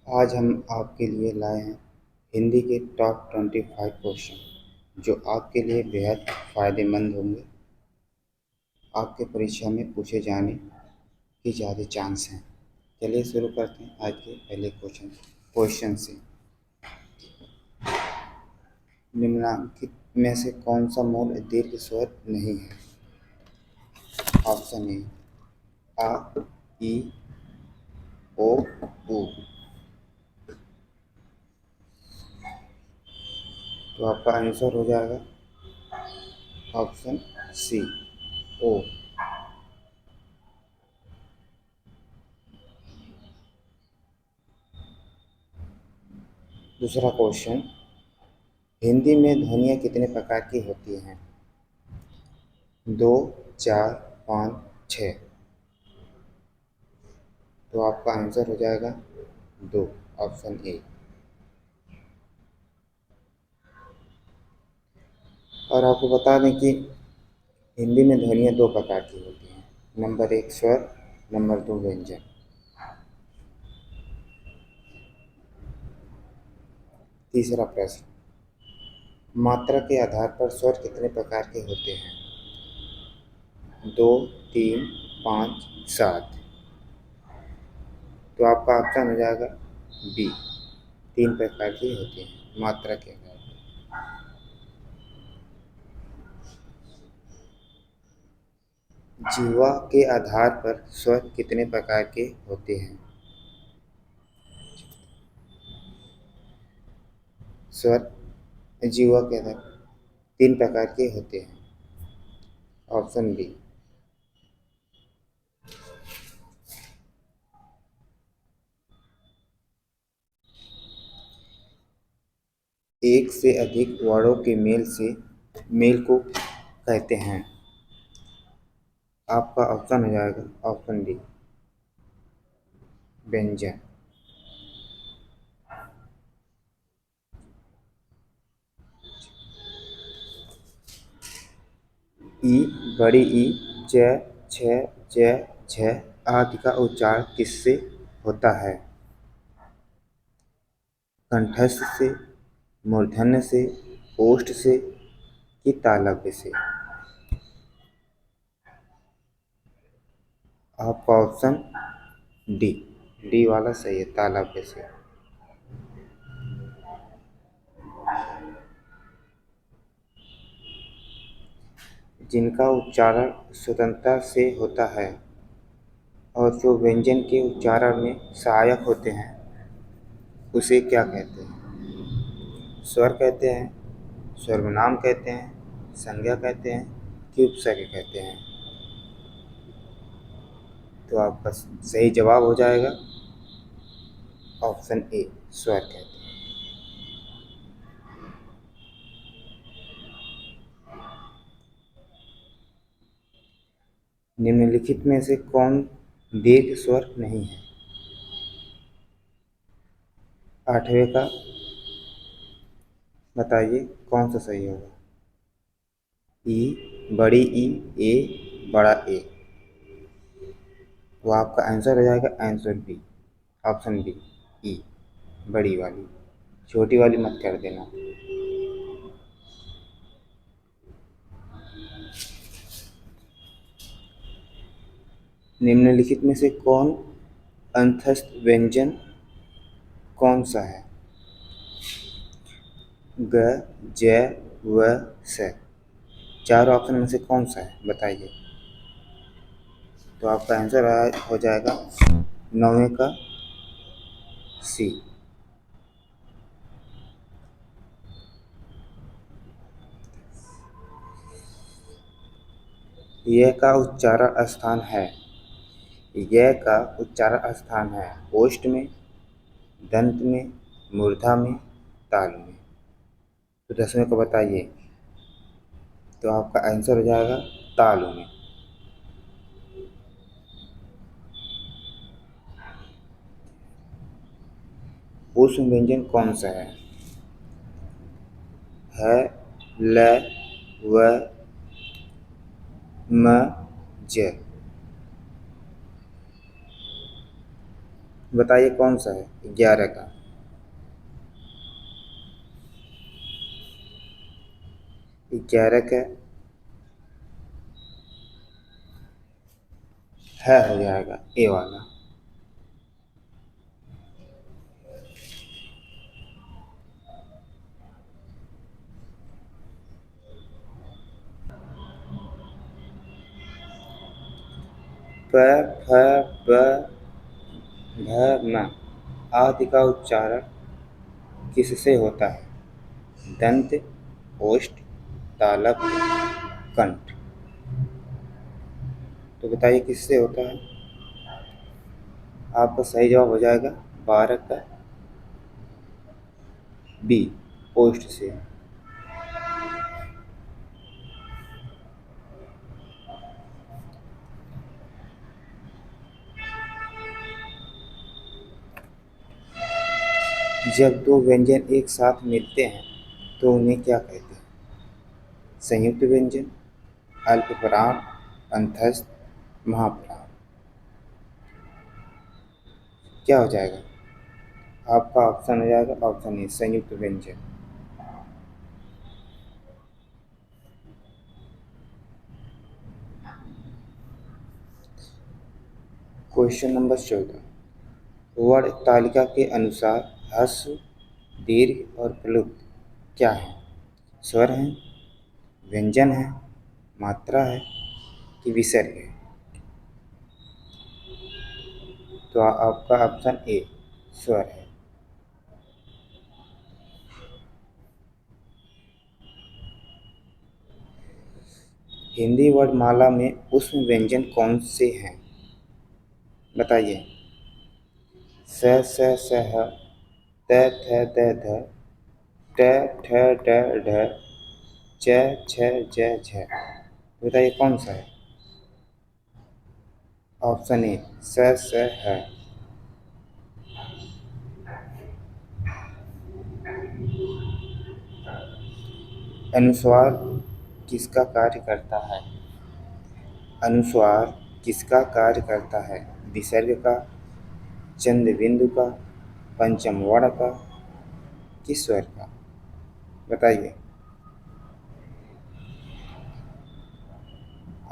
आज हम आपके लिए लाए हैं हिंदी के टॉप 25 क्वेश्चन जो आपके लिए बेहद फ़ायदेमंद होंगे। आपके परीक्षा में पूछे जाने की ज़्यादा चांस हैं। चलिए शुरू करते हैं आज के पहले क्वेश्चन से। निम्नलिखित में से कौन सा मूल दीर्घ स्वर नहीं है? ऑप्शन ए आ, ई, ओ, उ। तो आपका आंसर हो जाएगा ऑप्शन सी, ओ। दूसरा क्वेश्चन, हिंदी में ध्वनियाँ कितने प्रकार की होती हैं? 2, 4, 5, 6। तो आपका आंसर हो जाएगा 2, ऑप्शन ए। और आपको बता दें कि हिंदी में ध्वनियाँ दो प्रकार की होती हैं। नंबर 1 स्वर, नंबर 2 व्यंजन। तीसरा प्रश्न, मात्रा के आधार पर स्वर कितने प्रकार के होते हैं? 2, 3, 5, 7। तो आपका ऑप्शन हो जाएगा बी, 3 प्रकार की होती हैं मात्रा के आधार पर। जीवा के आधार पर स्वर कितने प्रकार के होते हैं? स्वर जीवा के आधार पर 3 प्रकार के होते हैं। Option B. एक से अधिक वर्णों के मेल को कहते हैं। आपका ऑप्शन हो जाएगा ऑप्शन डी, व्यंजन। ई, बड़ी ई, ज, छ, ज, झ आदि का उच्चारण किससे होता है? कंठस्थ से, मूर्धन्य से, ओष्ठ से कि तालव्य से? आपका ऑप्शन डी, डी वाला सही है, तालव्य से। जिनका उच्चारण स्वतंत्रता से होता है और जो व्यंजन के उच्चारण में सहायक होते हैं उसे क्या कहते हैं? स्वर कहते हैं, सर्वनाम कहते हैं, संज्ञा कहते हैं कि उपसर्ग कहते हैं? तो आपका सही जवाब हो जाएगा ऑप्शन ए, स्वर कहते हैं। निम्नलिखित में से कौन दीर्घ स्वर नहीं है? 8वें का बताइए कौन सा सही होगा? ई, बड़ी ई, ए, बड़ा ए। वो आपका आंसर हो जाएगा आंसर बी, ऑप्शन बी, ई, बड़ी वाली। छोटी वाली मत कर देना। निम्नलिखित में से कौन अंतस्थ व्यंजन कौन सा है? ग, ज, व, स। चार ऑप्शन में से कौन सा है बताइए? तो आपका आंसर हो जाएगा 9वें का सी। यह का उच्चारण स्थान है, यह का उच्चारण स्थान है ओष्ठ में, दंत में, मूर्धा में, ताल में। तो 10वें को बताइए। तो आपका आंसर हो जाएगा तालु में। पुष्प व्यंजन कौन सा है? ल, व, म, ज। बताइए कौन सा है 11 का? 11 का है, हो जाएगा ए वाला। प, फ, ब, भ, म आदि का उच्चारण किससे होता है? दंत, ओष्ठ, तालव्य, कंठ। तो बताइए किससे होता है? आपका सही जवाब हो जाएगा 12 का बी, ओष्ठ से। जब दो व्यंजन एक साथ मिलते हैं तो उन्हें क्या कहते हैं? संयुक्त व्यंजन, अल्पप्राण, अंतस्थ, महाप्राण। क्या हो जाएगा? आपका ऑप्शन हो जाएगा ऑप्शन ए, संयुक्त व्यंजन। क्वेश्चन नंबर 14, वर्ण तालिका के अनुसार ह्रस्व, दीर्घ और प्लुत क्या है? स्वर है, व्यंजन है, मात्रा है कि विसर्ग है? तो आपका ऑप्शन ए, स्वर है। हिंदी वर्णमाला में उष्म व्यंजन कौन से हैं? बताइए। स, ह, त, थ, द, ध, ट, ठ, ड, ढ, च, छ, ज, झ। बताइए कौन सा है? ऑप्शन ए, स, ह। अनुस्वार किसका कार्य करता है? अनुस्वार किसका कार्य करता है? विसर्ग का, चंद्र बिंदु का, पंचम वर्ण का, किस स्वर का? बताइए।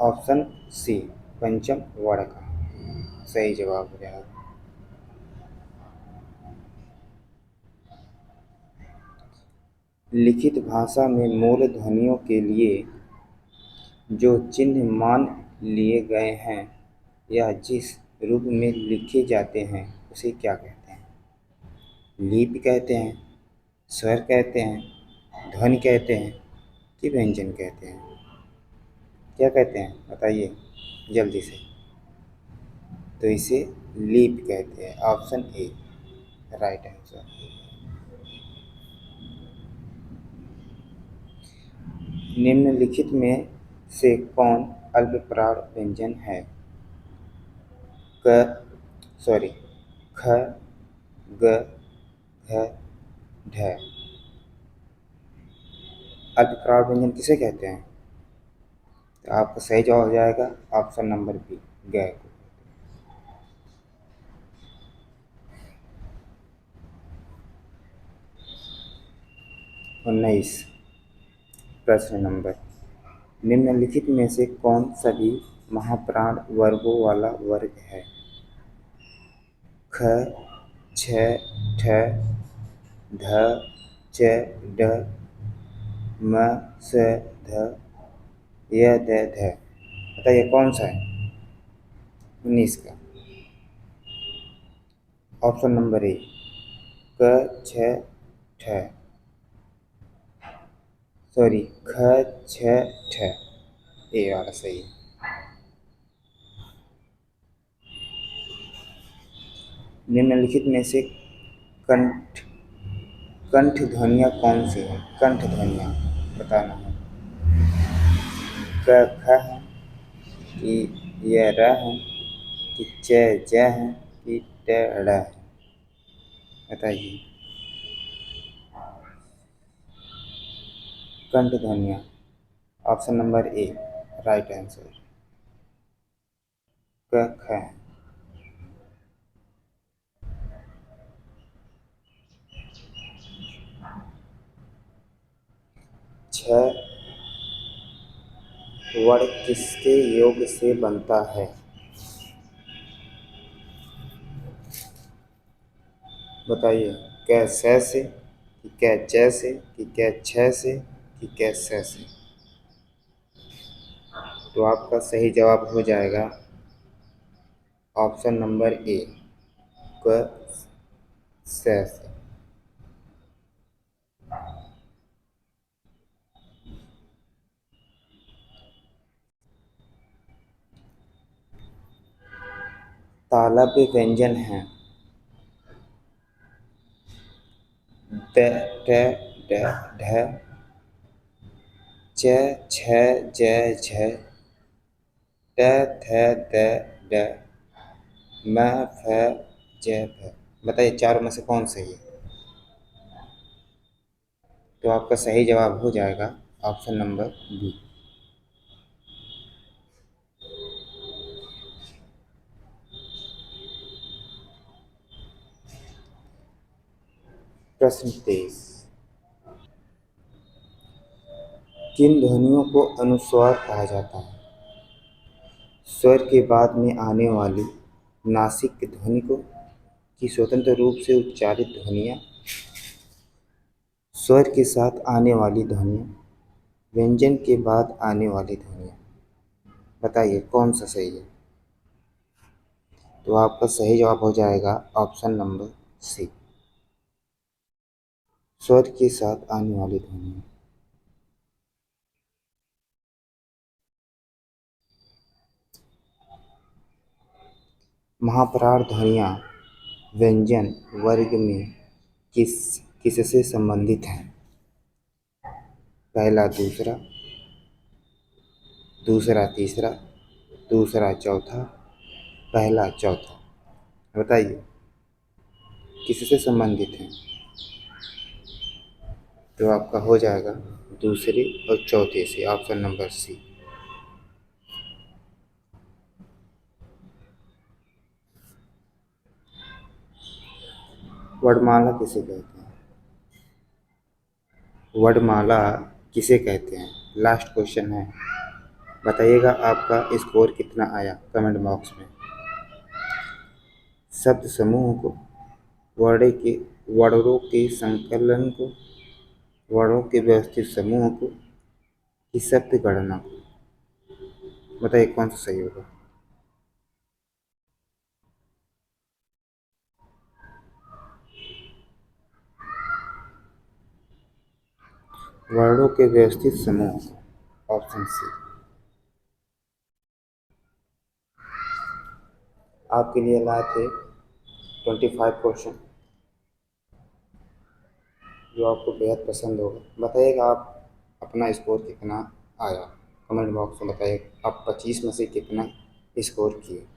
ऑप्शन सी, पंचम वर्ण का सही जवाब हो जाएगा। लिखित भाषा में मूल ध्वनियों के लिए जो चिन्ह मान लिए गए हैं या जिस रूप में लिखे जाते हैं उसे क्या कहते हैं? लिपि कहते हैं, स्वर कहते हैं, ध्वनि कहते हैं कि व्यंजन कहते हैं? क्या कहते हैं बताइए जल्दी से। तो इसे लीप कहते हैं, ऑप्शन ए राइट आंसर। निम्नलिखित में से कौन अल्पप्राण व्यंजन है? क, सॉरी, ख, ग, घ, ढ। अल्पप्राण व्यंजन किसे कहते हैं? तो आपका सही जवाब हो जाएगा ऑप्शन नंबर बी, ग को। 19 प्रश्न नंबर, निम्नलिखित में से कौन सभी महाप्राण वर्गों वाला वर्ग है? ख, छ, ठ, ध, च, ड, म, स, ध, य, द, ध। बताइए कौन सा है 19 का? ऑप्शन नंबर ए, क, छ, ठ, सॉरी, ख, छ, ठ, ए वाला सही है। निम्नलिखित में से कंठ कंठ ध्वनियाँ कौन सी हैं? कंठ ध्वनियाँ बताना है। क, ख है कि य, र है कि च, ज है कि ट, ड़ है? बताइए। कंठ ध्वनियाँ, option number A right answer, क, ख है। वर्ण किसके योग से बनता है? बताइए। क्या स से, कि क्या च से, कि क्या छ से, कि क्या स से? तो आपका सही जवाब हो जाएगा ऑप्शन नंबर ए, क स से। तालव्य व्यंजन हैं द, ट, ड, ढ, च, छ, ज, झ, ट, थ, द, ड, म, फ, ज, भ। बताइए चारों में से कौन सही है? तो आपका सही जवाब हो जाएगा ऑप्शन नंबर बी। प्रश्न 23। किन ध्वनियों को अनुस्वार कहा जाता है? स्वर के बाद में आने वाली नासिक ध्वनि को, कि स्वतंत्र रूप से उच्चारित ध्वनियाँ, स्वर के साथ आने वाली ध्वनियाँ, व्यंजन के बाद आने वाली ध्वनियाँ? बताइए कौन सा सही है? तो आपका सही जवाब हो जाएगा ऑप्शन नंबर सी, स्वर के साथ आने वाली ध्वनियाँ। महाप्राण ध्वनियाँ व्यंजन वर्ग में किससे संबंधित हैं? पहला दूसरा, दूसरा तीसरा, दूसरा चौथा, पहला चौथा। बताइए किससे संबंधित हैं? तो आपका हो जाएगा दूसरे और चौथे से, ऑप्शन नंबर सी। वर्णमाला किसे कहते हैं? वर्णमाला किसे कहते हैं? लास्ट क्वेश्चन है। बताइएगा आपका स्कोर कितना आया कमेंट बॉक्स में। शब्द समूह को, वर्णों के संकलन को, वर्णों के व्यवस्थित समूह को, कि शब्द गणना को? बताइए कौन सा सही होगा? वर्णों के व्यवस्थित समूह, ऑप्शन सी। आपके लिए लाए थे 25 क्वेश्चन, जो आपको बेहद पसंद होगा। बताइएगा आप अपना स्कोर कितना आया, कमेंट बॉक्स में बताइए आप 25 में से कितना स्कोर किए।